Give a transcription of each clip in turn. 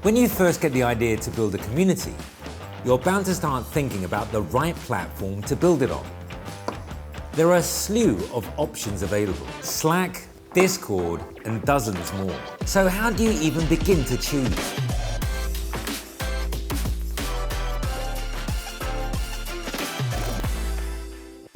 When you first get the idea to build a community, you're bound to start thinking about the right platform to build it on. There are a slew of options available: Slack, Discord, and dozens more. So how do you even begin to choose?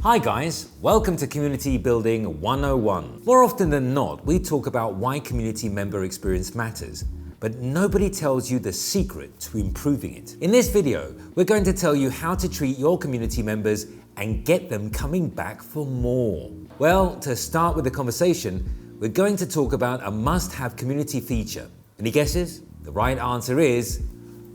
Hi guys, welcome to Community Building 101. More often than not, we talk about why community member experience matters, but nobody tells you the secret to improving it. In this video, we're going to tell you how to treat your community members and get them coming back for more. Well, to start with the conversation, we're going to talk about a must-have community feature. Any guesses? The right answer is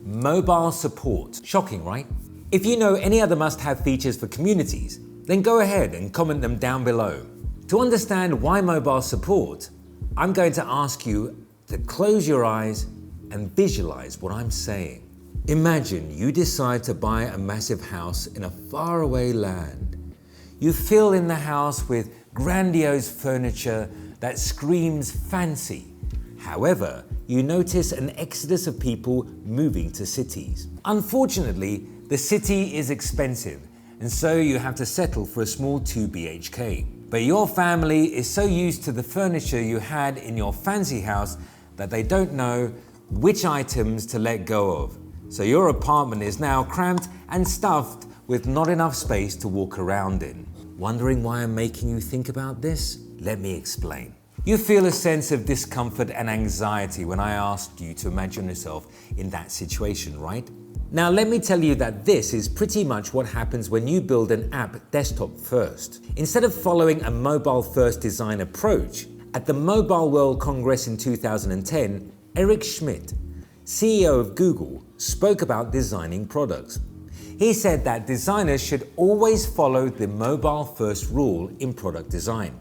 mobile support. Shocking, right? If you know any other must-have features for communities, then go ahead and comment them down below. To understand why mobile support, I'm going to ask you to close your eyes and visualize what I'm saying. Imagine you decide to buy a massive house in a faraway land. You fill in the house with grandiose furniture that screams fancy. However, you notice an exodus of people moving to cities. Unfortunately, the city is expensive, and so you have to settle for a small 2 BHK. But your family is so used to the furniture you had in your fancy house that they don't know which items to let go of. So your apartment is now cramped and stuffed with not enough space to walk around in. Wondering why I'm making you think about this? Let me explain. You feel a sense of discomfort and anxiety when I asked you to imagine yourself in that situation, right? Now let me tell you that this is pretty much what happens when you build an app desktop first. Instead of following a mobile first design approach, at the Mobile World Congress in 2010, Eric Schmidt, CEO of Google, spoke about designing products. He said that designers should always follow the mobile first rule in product design.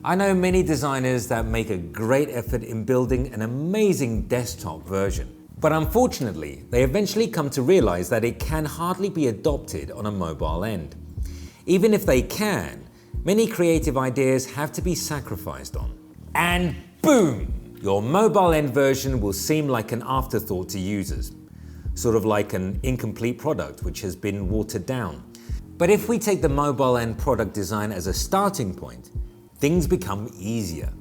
I know many designers that make a great effort in building an amazing desktop version. But unfortunately, they eventually come to realize that it can hardly be adopted on a mobile end. Even if they can, many creative ideas have to be sacrificed on. And boom! Your mobile end version will seem like an afterthought to users. Sort of like an incomplete product which has been watered down. But if we take the mobile end product design as a starting point, things become easier.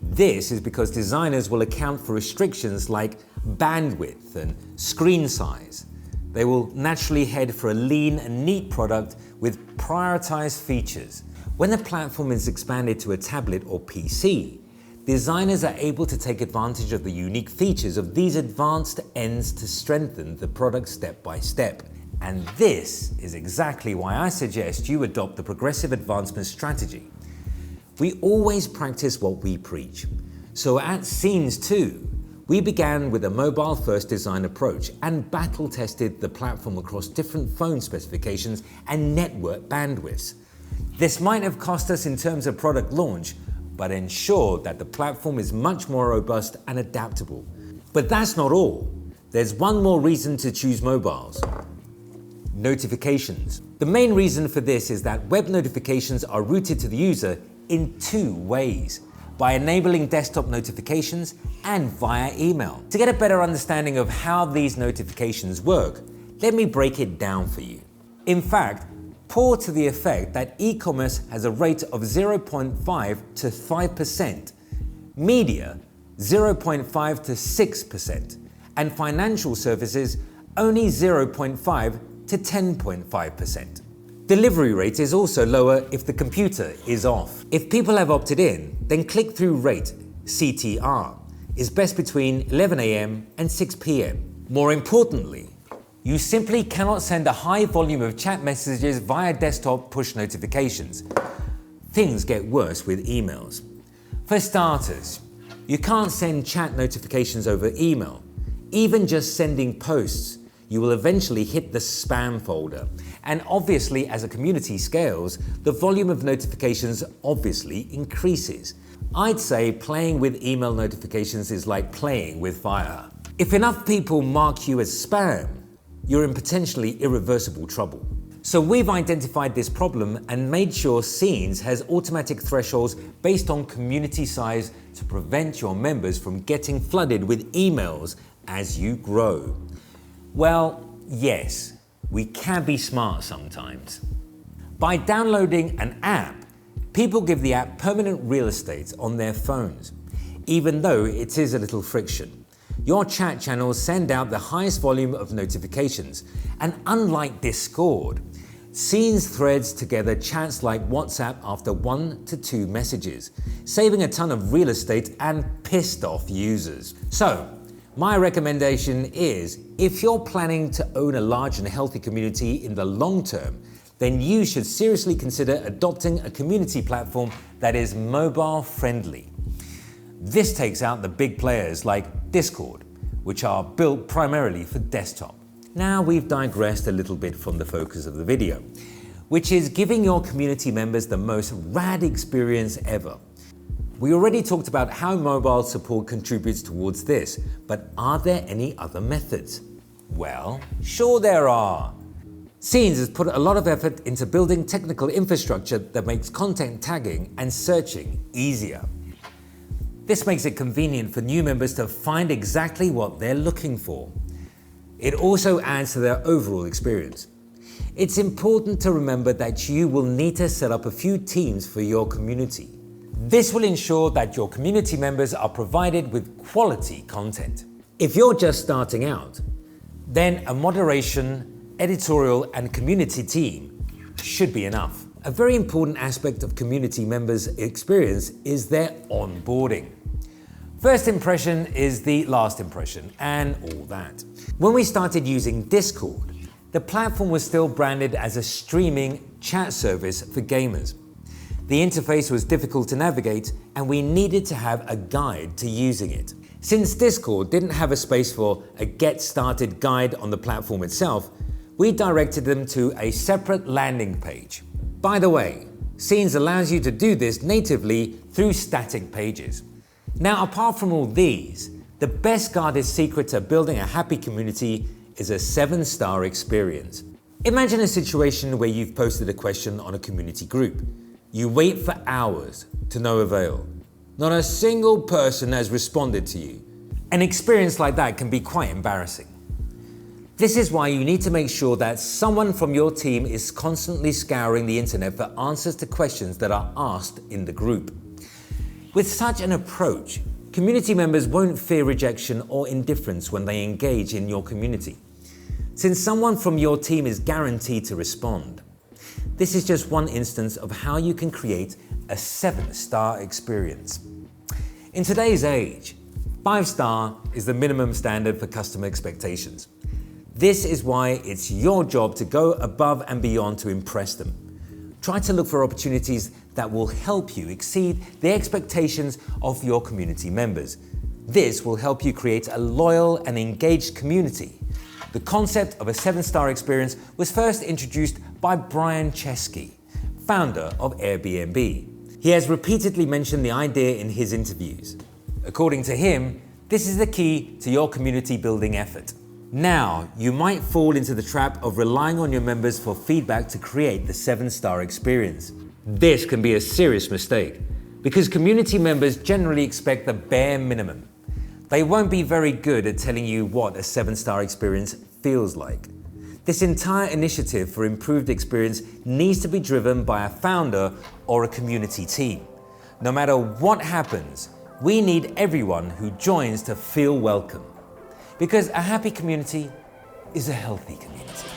This is because designers will account for restrictions like bandwidth and screen size. They will naturally head for a lean and neat product with prioritized features. When the platform is expanded to a tablet or PC, designers are able to take advantage of the unique features of these advanced ends to strengthen the product step by step. And this is exactly why I suggest you adopt the progressive advancement strategy. We always practice what we preach. So at Scenes 2, we began with a mobile-first design approach and battle-tested the platform across different phone specifications and network bandwidths. This might have cost us in terms of product launch, but ensured that the platform is much more robust and adaptable. But that's not all. There's one more reason to choose mobiles: notifications. The main reason for this is that web notifications are routed to the user in two ways: by enabling desktop notifications and via email. To get a better understanding of how these notifications work, let me break it down for you. In fact, pour to the effect that e-commerce has a rate of 0.5 to 5%, media 0.5 to 6%, and financial services only 0.5 to 10.5%. Delivery rate is also lower if the computer is off. If people have opted in, then click-through rate, CTR, is best between 11 AM and 6 PM. More importantly, you simply cannot send a high volume of chat messages via desktop push notifications. Things get worse with emails. For starters, you can't send chat notifications over email. Even just sending posts, you will eventually hit the spam folder. And obviously, as a community scales, the volume of notifications obviously increases. I'd say playing with email notifications is like playing with fire. If enough people mark you as spam, you're in potentially irreversible trouble. So we've identified this problem and made sure Scenes has automatic thresholds based on community size to prevent your members from getting flooded with emails as you grow. Well, yes, we can be smart sometimes. By downloading an app, people give the app permanent real estate on their phones, even though it is a little friction. Your chat channels send out the highest volume of notifications, and unlike Discord, Scenes threads together chats like WhatsApp after 1 to 2 messages, saving a ton of real estate and pissed off users. So, my recommendation is, if you're planning to own a large and healthy community in the long term, then you should seriously consider adopting a community platform that is mobile friendly. This takes out the big players like Discord, which are built primarily for desktop. Now we've digressed a little bit from the focus of the video, which is giving your community members the most rad experience ever. We already talked about how mobile support contributes towards this, but are there any other methods? Well, sure there are. Scenes has put a lot of effort into building technical infrastructure that makes content tagging and searching easier. This makes it convenient for new members to find exactly what they're looking for. It also adds to their overall experience. It's important to remember that you will need to set up a few teams for your community. This will ensure that your community members are provided with quality content. If you're just starting out, then a moderation, editorial, and community team should be enough. A very important aspect of community members' experience is their onboarding. First impression is the last impression, and all that. When we started using Discord, the platform was still branded as a streaming chat service for gamers. The interface was difficult to navigate, and we needed to have a guide to using it. Since Discord didn't have a space for a get started guide on the platform itself, we directed them to a separate landing page. By the way, Scenes allows you to do this natively through static pages. Now, apart from all these, the best guarded secret to building a happy community is a 7-star experience. Imagine a situation where you've posted a question on a community group. You wait for hours to no avail. Not a single person has responded to you. An experience like that can be quite embarrassing. This is why you need to make sure that someone from your team is constantly scouring the internet for answers to questions that are asked in the group. With such an approach, community members won't fear rejection or indifference when they engage in your community, since someone from your team is guaranteed to respond. This is just one instance of how you can create a 7-star experience. In today's age, 5-star is the minimum standard for customer expectations. This is why it's your job to go above and beyond to impress them. Try to look for opportunities that will help you exceed the expectations of your community members. This will help you create a loyal and engaged community. The concept of a 7-star experience was first introduced by Brian Chesky, founder of Airbnb. He has repeatedly mentioned the idea in his interviews. According to him, this is the key to your community building effort. Now, you might fall into the trap of relying on your members for feedback to create the 7-star experience. This can be a serious mistake because community members generally expect the bare minimum. They won't be very good at telling you what a 7-star experience feels like. This entire initiative for improved experience needs to be driven by a founder or a community team. No matter what happens, we need everyone who joins to feel welcome. Because a happy community is a healthy community.